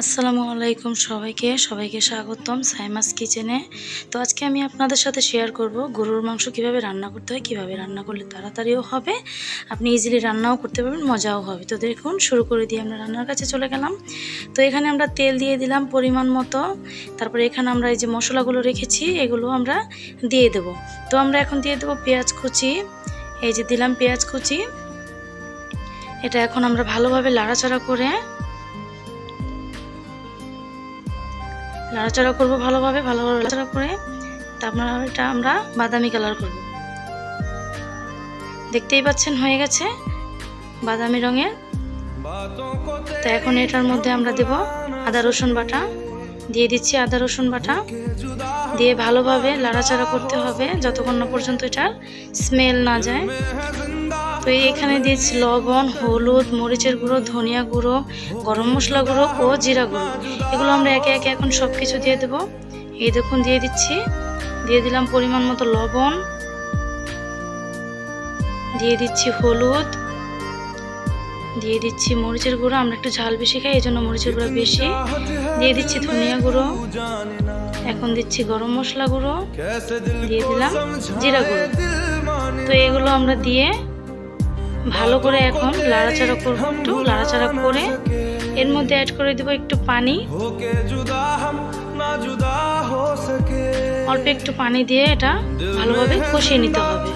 আসসালামু আলাইকুম সবাইকে স্বাগতম সাইমাস কিচেনে। তো আজকে আমি আপনাদের সাথে শেয়ার করব গরুর মাংস কিভাবে রান্না করতে হয়, কিভাবে রান্না করলে তাড়াতাড়িও হবে, আপনি ইজিলি রান্নাও করতে পারবেন, মজাও হবে। তো দেখুন, শুরু করে দিয়ে আমরা রান্নার কাছে চলে গেলাম। তো এখানে আমরা তেল দিয়ে দিলাম পরিমাণ মতো। তারপরে এখানে আমরা এই যে মশলাগুলো রেখেছি এগুলো আমরা দিয়ে দেব। তো আমরা এখন দিয়ে দেব পেঁয়াজ কুচি। এই যে দিলাম পেঁয়াজ কুচি। এটা এখন আমরা ভালোভাবে লাড়াচাড়া করব, ভালোভাবে লাড়াচাড়া করে তারপর এটা আমরা বাদামি কালার করব। দেখতেই পাচ্ছেন হয়ে গেছে বাদামি রঙের। তো এখন এটার মধ্যে আমরা দেব আদা রসুন বাটা, দিয়ে দিচ্ছি আদা রসুন বাটা, দিয়ে ভালোভাবে লাড়াচাড়া করতে হবে যতক্ষণ না পর্যন্ত এটার স্মেল না যায়। তো এখানে দিয়েছি লবণ, হলুদ, মরিচের গুঁড়ো, ধনিয়া গুঁড়ো, গরম মশলা গুঁড়ো ও জিরা গুঁড়ো। এগুলো আমরা একে একে এখন সব কিছু দিয়ে দেবো। এই দেখুন দিয়ে দিচ্ছি, দিয়ে দিলাম পরিমাণ মতো লবণ, দিয়ে দিচ্ছি হলুদ, দিয়ে দিচ্ছি মরিচের গুঁড়ো। আমরা একটু ঝাল বেশি খাই, এই জন্য মরিচের গুঁড়ো বেশি। দিয়ে দিচ্ছি ধনিয়া গুঁড়ো, এখন দিচ্ছি গরম মশলা গুঁড়ো, দিয়ে দিলাম জিরা গুঁড়ো। তো এগুলো আমরা দিয়ে ভালো করে এখন লাড়াচাড়া করব। একটু লাড়াচাড়া করে এর মধ্যে অ্যাড করে দেব একটু পানি, অল্প একটু পানি দিয়ে এটা ভালোভাবে কষিয়ে নিতে হবে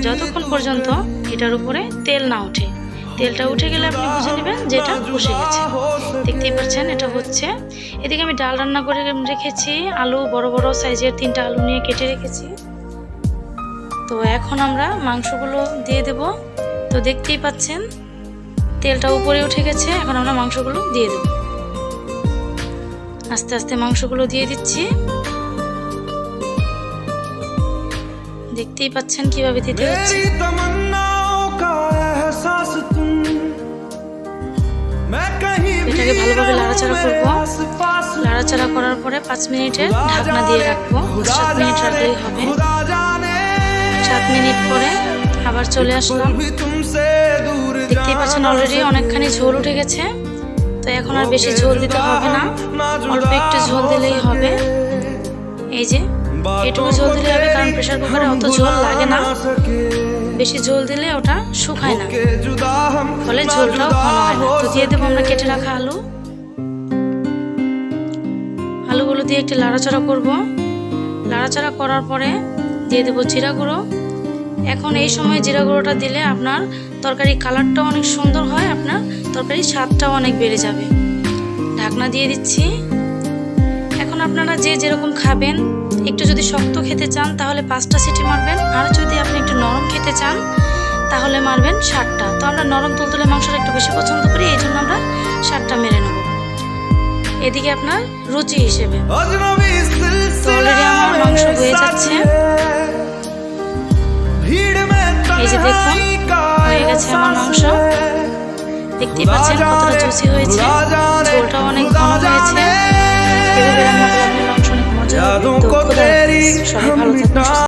যতক্ষণ পর্যন্ত এটার উপরে তেল না ওঠে। তেলটা উঠে গেলে আপনি বুঝে নেবেন যে এটা কষে গেছে। দেখতেই পাচ্ছেন এটা হচ্ছে। এদিকে আমি ডাল রান্না করে রেখেছি, আলু বড় বড় সাইজের 3টা আলু নিয়ে কেটে রেখেছি। তো এখন আমরা মাংসগুলো দিয়ে দেব। তো দেখতেই পাচ্ছেন তেলটা উপরে উঠে গেছে। এখন আমরা মাংসগুলো দিয়ে দেব। আস্তে আস্তে মাংসগুলো দিয়ে দিচ্ছি। দেখতেই পাচ্ছেন কিভাবে দিতে হচ্ছে। এটাকে ভালোভাবে লাড়াচাড়া করব। লাড়াচাড়া করার পরে 5 মিনিটের ঢাকনা দিয়ে রাখবো। 7 মিনিট রাখলেই হবে। 7 মিনিট পরে আবার চলে আসলাম। দেখতেই পাচ্ছেন অলরেডি অনেকখানি ঝোল উঠে গেছে। তো এখন আর বেশি ঝোল দিতে হবে না, অল্প একটু ঝোল দিলেই হবে। এই যে এটুকু ঝোল দিলে হবে, কারণ প্রেসার কুকারে অত ঝোল লাগে না। বেশি ঝোল দিলে ওটা শুকায় না, ফলে ঝোলটাও ঘন হয় না। তো দিয়ে দেবো আমরা কেটে রাখা আলুগুলো দিয়ে একটু লাড়াচাড়া করব। লাড়াচাড়া করার পরে দিয়ে দেবো জিরা গুঁড়ো। এখন এই সময় জিরা গুঁড়োটা দিলে আপনার তরকারি কালারটাও অনেক সুন্দর হয়, আপনার তরকারির স্বাদটাও অনেক বেড়ে যাবে। ঢাকনা দিয়ে দিচ্ছি। এখন আপনারা যে যেরকম খাবেন, একটু যদি শক্ত খেতে চান তাহলে 5টা সিটি মারবেন, আর যদি আপনি একটু নরম খেতে চান তাহলে মারবেন 7টা। তো আমরা নরম তুলতুলে মাংসটা একটু বেশি পছন্দ করি, এই জন্য আমরা 7টা মেরে নেব। এদিকে আপনার রুচি হিসেবে। তো অলরেডি আমার মাংস হয়ে যাচ্ছে। এই যে দেখুন হয়ে গেছে আমার মাংস। দেখতেই পাচ্ছেন কতটা জুসি হয়েছে, ঝোলটাও অনেক ঘন হয়েছে। এভাবে রান্না করলে আপনার মাংস অনেক মজা হবে। তো খোদা হাফেজ, সবাই ভালো থাকবেন।